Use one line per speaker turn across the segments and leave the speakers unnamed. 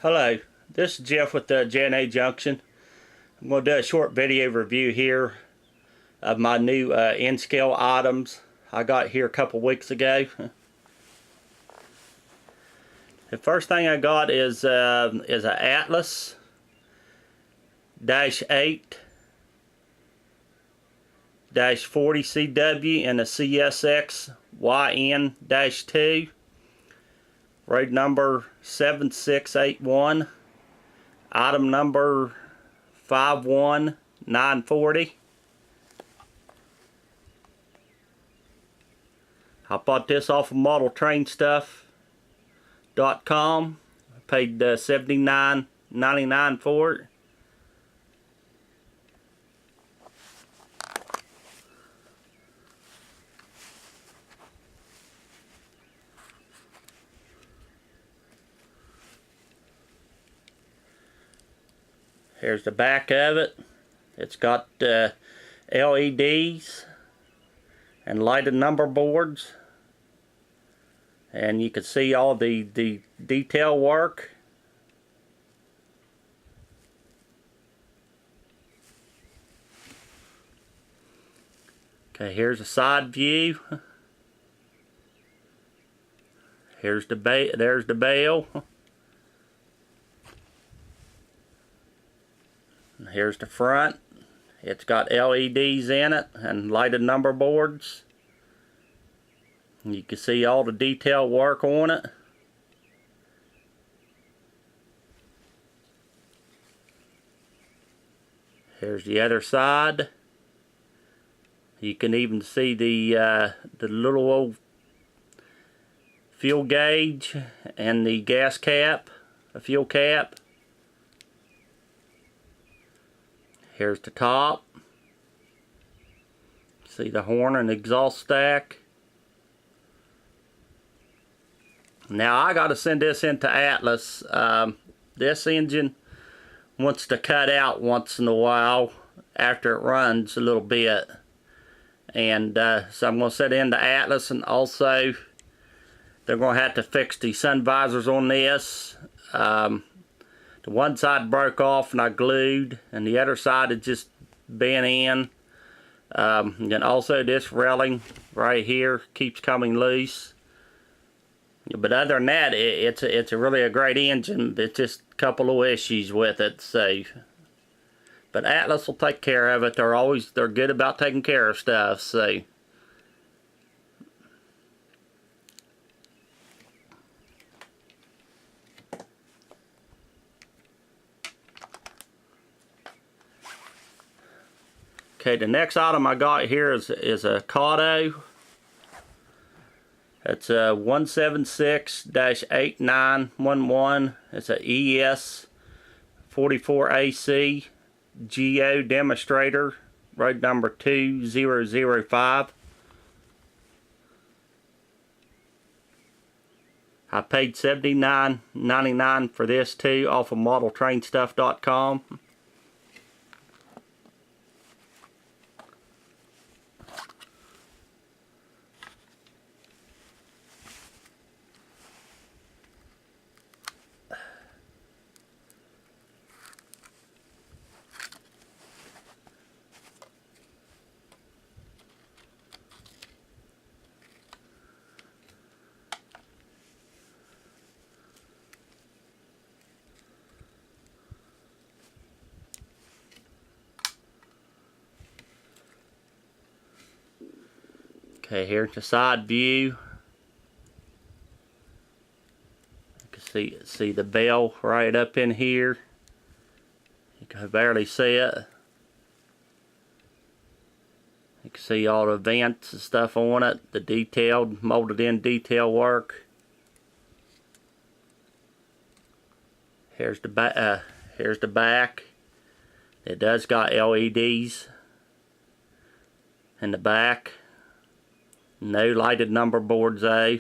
Hello, this is Jeff with J&A Junction. I'm going to do a short video review here of my new N-scale items I got here a couple weeks ago. The first thing I got is an Atlas -8 -40 CW and a CSX YN-2. Road number 7681, item number 51940. I bought this off of ModelTrainStuff.com. I paid $79.99 for it. Here's the back of it. It's got LEDs and lighted number boards, and you can see all the detail work. Okay, here's a side view. There's the bell. Here's the front. It's got LEDs in it and lighted number boards. You can see all the detail work on it. Here's the other side. You can even see the little old fuel gauge and the gas cap, a fuel cap. Here's the top. See the horn and exhaust stack. Now I got to send this into Atlas. This engine wants to cut out once in a while after it runs a little bit. And so I'm going to send it into Atlas, and also they're going to have to fix the sun visors on this. The one side broke off and I glued, and the other side had just bent in. And then also this railing right here keeps coming loose. But other than that, it's a really a great engine. It's just a couple of issues with it. So, but Atlas will take care of it. They're good about taking care of stuff. So. Okay, the next item I got here is a Kato. It's a 176-8911. It's a ES 44AC Geo demonstrator, road number 2005. I paid $79.99 for this too, off of ModelTrainStuff.com. Okay, here's the side view. You can see the bell right up in here. You can barely see it. You can see all the vents and stuff on it, the detailed, molded in detail work. Here's the back. It does got LEDs in the back. No lighted number boards though.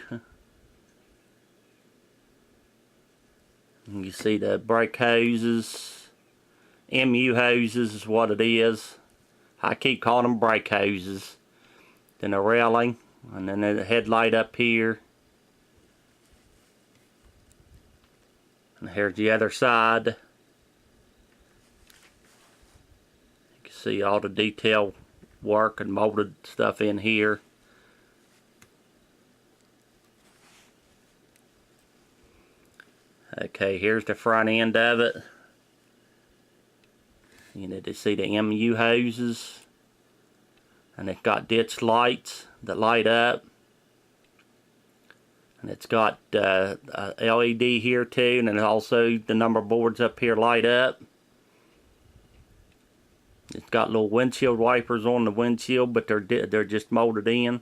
You see the brake hoses, MU hoses is what it is. I keep calling them brake hoses. Then a railing, and then the headlight up here. And here's the other side. You can see all the detail work and molded stuff in here. Okay, here's the front end of it. You need to see the MU hoses. And it's got ditch lights that light up. And it's got a LED here too, and then also the number boards up here light up. It's got little windshield wipers on the windshield, but they're just molded in.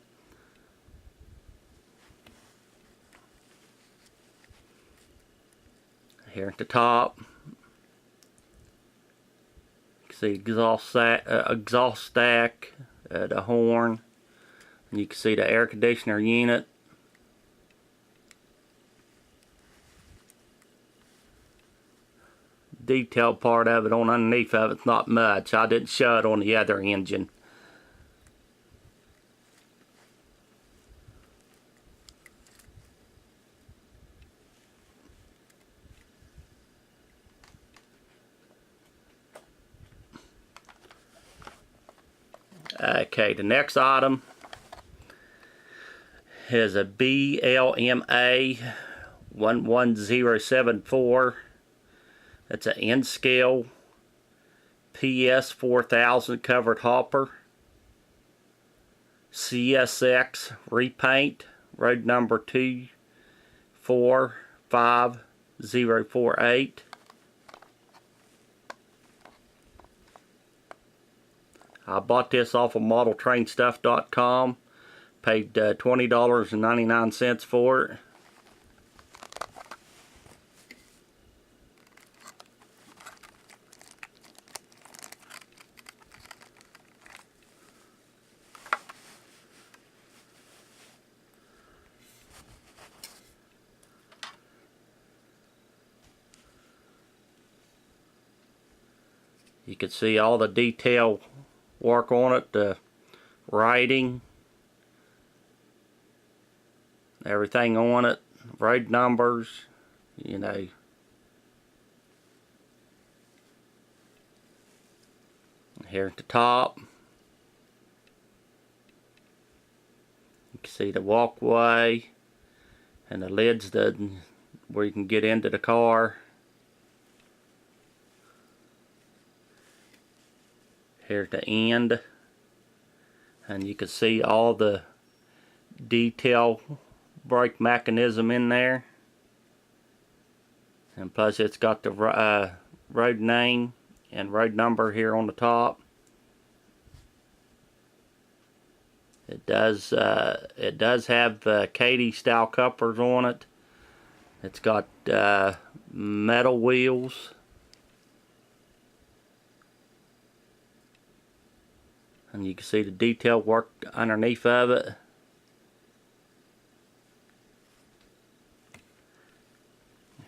Here at the top, you can see exhaust stack, the horn, and you can see the air conditioner unit. Detail part of it on underneath of it's not much. I didn't show it on the other engine. Okay, the next item is a BLMA 11074. It's an N-scale PS 4000 covered hopper. CSX repaint, road number 245048. I bought this off of modeltrainstuff.com. Paid $20.99 for it. You can see all the detail work on it, the writing, everything on it, road numbers, you know. Here at the top, you can see the walkway and the lids where you can get into the car. Here at the end, and you can see all the detail brake mechanism in there, and plus it's got the road name and road number here on the top. It does have Katy style couplers on it. It's got metal wheels. And you can see the detail work underneath of it.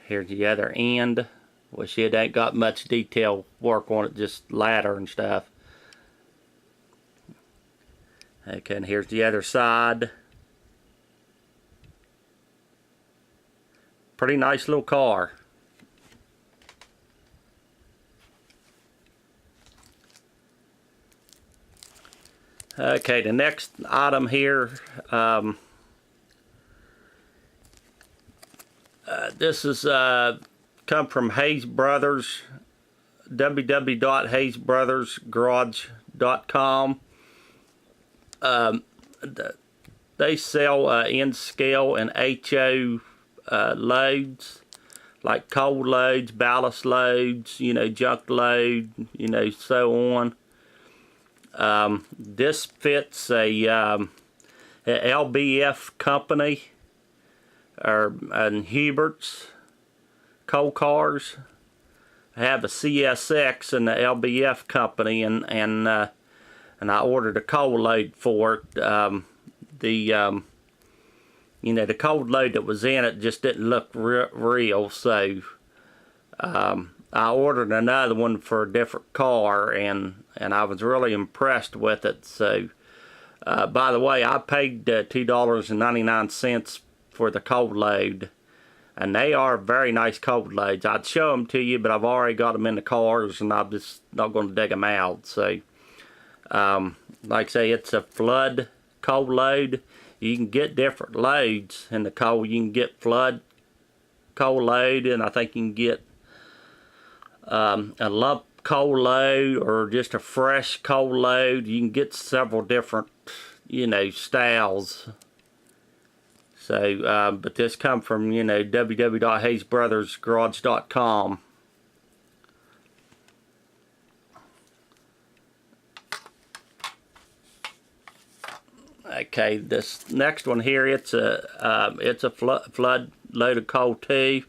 Here's the other end, which it ain't got much detail work on it, just ladder and stuff. Okay, and here's the other side. Pretty nice little car. Okay, the next item here, this is come from Hayes Brothers, www.hayesbrothersgarage.com. They sell N-scale and HO loads, like cold loads, ballast loads, you know, junk load, you know, so on. This fits a LBF company, or Hubert's coal cars. I have a CSX and the LBF company, and I ordered a cold load for it. You know, the cold load that was in it just didn't look real, so I ordered another one for a different car, and I was really impressed with it. So, by the way, I paid $2.99 for the cold load, and they are very nice cold loads. I'd show them to you, but I've already got them in the cars, and I'm just not going to dig them out. So, like I say, it's a flood cold load. You can get different loads in the cold. You can get flood cold load, and I think you can get a lump cold load or just a fresh cold load. You can get several different, you know, styles. So, but this come from, you know, www.hayesbrothersgarage.com. Okay, this next one here, it's a flood loaded cold too.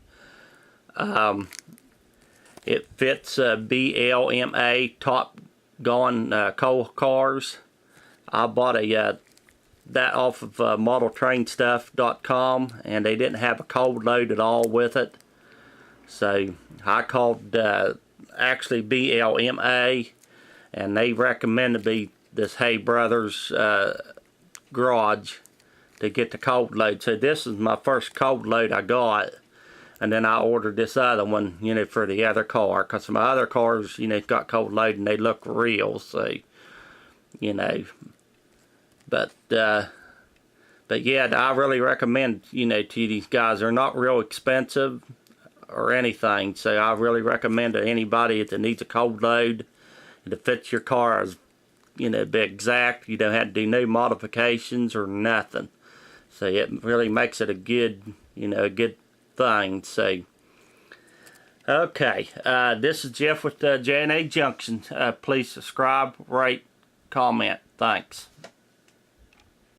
It fits BLMA Top Gun coal cars. I bought that off of modeltrainstuff.com, and they didn't have a cold load at all with it. So I called actually BLMA, and they recommended me this Hay Brothers garage to get the cold load. So this is my first cold load I got. And then I ordered this other one, you know, for the other car. Because my other cars, you know, got cold load and they look real. So, you know. But yeah, I really recommend, you know, to these guys. They're not real expensive or anything. So I really recommend to anybody that needs a cold load to fit your car, as, you know, be exact. You don't have to do no modifications or nothing. So it really makes it a good, you know, a good thing. So okay, this is Jeff with J&A Junction. Please subscribe, rate, comment. Thanks.